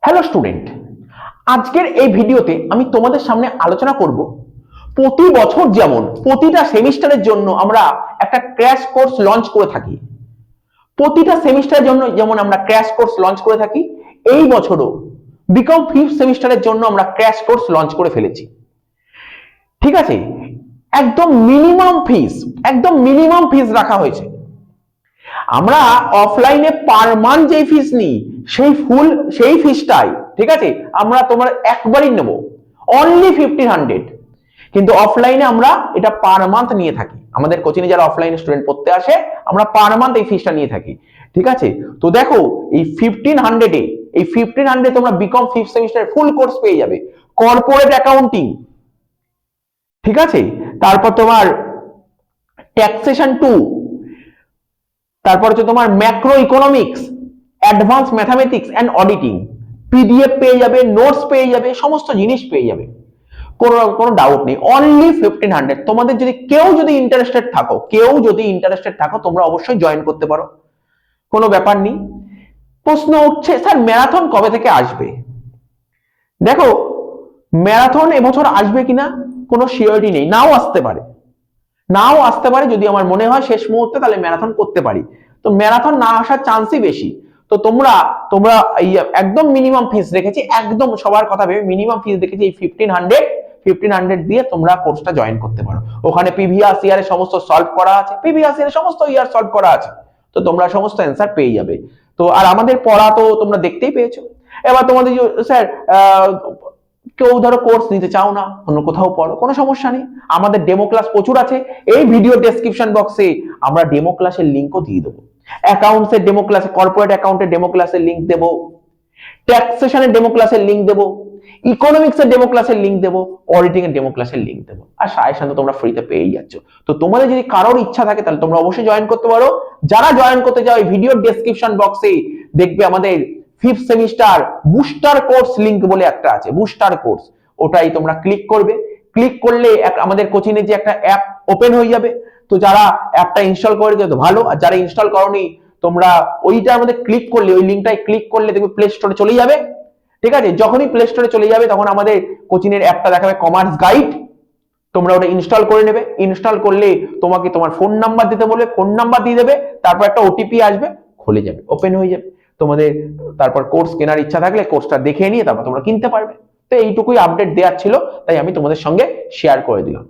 Hello student, আজকের এই ভিডিওতে আমি তোমাদের সামনে আলোচনা করব প্রতি বছর যেমন প্রতিটা সেমিস্টারের জন্য আমরা একটা ক্র্যাশ কোর্স লঞ্চ করে থাকি। প্রতিটা সেমিস্টারের জন্য যেমন আমরা ক্র্যাশ কোর্স লঞ্চ করে থাকি, এই বছরও বিকম ফিফথ সেমিস্টারের জন্য আমরা ক্র্যাশ কোর্স লঞ্চ করে ফেলেছি। ঠিক আছে, একদম মিনিমাম ফিস রাখা হয়েছে। আমরা অফলাইনে পার মান্থ যেই ফিস নিই সেই ফিসটাই, ঠিক আছে, আমরা তোমার একবারই নেব, অনলি 1500। কিন্তু অফলাইনে আমরা এটা পার মান্থ নিয়ে থাকি। আমাদের কোচিংয়ে যারা অফলাইন স্টুডেন্ট পড়তে আসে, আমরা পার মান্থ এই ফিসটা নিয়ে থাকি। ঠিক আছে, তো দেখো এই 1500 তোমরা BCom fifth semester full course পেয়ে যাবে। কর্পোরেট অ্যাকাউন্টিং, ঠিক আছে, তারপর তোমার ট্যাক্সেশন 2, তারপর হচ্ছে তোমার macroeconomics, advance mathematics and auditing, PDF পেয়ে যাবে, নোটস পেয়ে যাবে, সমস্ত জিনিস পেয়ে যাবে, কোনো ডাউট নেই। অনলি 1500। তোমাদের কেউ যদি ইন্টারেস্টেড থাকো তোমরা অবশ্যই জয়েন করতে পারো, কোনো ব্যাপার নেই। প্রশ্ন উঠছে, স্যার ম্যারাথন কবে থেকে আসবে? দেখো, ম্যারাথন এবছর আসবে কিনা কোনো সিওরিটি নেই, নাও আসতে পারে। যদি আমার মনে হয় শেষ মুহূর্তে, তাহলে ম্যারাথন করতে পারি। তো ম্যারাথন না আসার চান্সই বেশি। তো তোমরা একদম মিনিমাম ফিস রেখেছি, একদম সবার কথা ভেবে মিনিমাম ফিস রেখেছি এই 1500 দিয়ে তোমরা কোর্সটা জয়েন করতে পারো। ওখানে প্রিভিয়াস ইয়ারের সমস্ত সলভ করা আছে, সমস্ত ইয়ার সলভ করা আছে। তো তোমরা সমস্ত অ্যান্সার পেয়ে যাবে। তো আর আমাদের পড়া তো তোমরা দেখতেই পেয়েছো। এবার তোমাদের স্যার কেউ ধরো কোর্স নিতে চাও না, অন্য কোথাও পড়ো, কোনো সমস্যা নেই। আমাদের ডেমো ক্লাস প্রচুর আছে। এই ভিডিও ডেসক্রিপশন বক্সে আমরা ডেমো ক্লাসের লিংকও দিয়ে দেবো। অ্যাকাউন্টসের ডেমো ক্লাসে, কর্পোরেট অ্যাকাউন্টের ডেমো ক্লাসের লিংক দেবো, ট্যাক্সেশনের ডেমো ক্লাসের লিংক দেবো, ইকোনমিক্সের ডেমো ক্লাসের লিংক দেবো, অডিটিং এর ডেমো ক্লাসের লিংক দেবো। আর সাজেশন তো তোমরা ফ্রিতে পেয়েই যাচ্ছ। তো তোমাদের যদি কারোর ইচ্ছা থাকে তাহলে তোমরা অবশ্যই জয়েন করতে পারো। যারা জয়েন করতে চাও, এই ভিডিও ডেসক্রিপশন বক্সে দেখবে আমাদের fifth semester booster course link বলে একটা আছে, বুস্টার কোর্স। ওটাই তোমরা ক্লিক করবে। ক্লিক করলে আমাদের কোচিং এর যে একটা অ্যাপ ওপেন হয়ে যাবে। তো যারা অ্যাপটা ইনস্টল করে দিও তো ভালো, আর যারা ইনস্টল করোনি তোমরা ওইটার মধ্যে ক্লিক করলে, ওই লিংকটায় ক্লিক করলে দেখবে প্লে স্টোরে চলে যাবে। ঠিক আছে, যখনই প্লে স্টোরে চলে যাবে তখন আমাদের কোচিং এর অ্যাপটা দেখাবে কমার্স গাইড। তোমরা ওটা ইনস্টল করে নেবে। ইনস্টল করলে তোমাকে তোমার ফোন নাম্বার দিতে বলবে, ফোন নাম্বার দিয়ে দেবে, তারপর একটা ওটিপি আসবে, খুলে যাবে, ওপেন হয়ে যাবে তোমাদের। তারপর কোর্স কেনার ইচ্ছা থাকলে কোর্সটা দেখে নিয়ে তারপর তোমরা কিনতে পারবে। তো এইটুকুই আপডেট দেওয়ার ছিল, তাই আমি তোমাদের সঙ্গে শেয়ার করে দিলাম।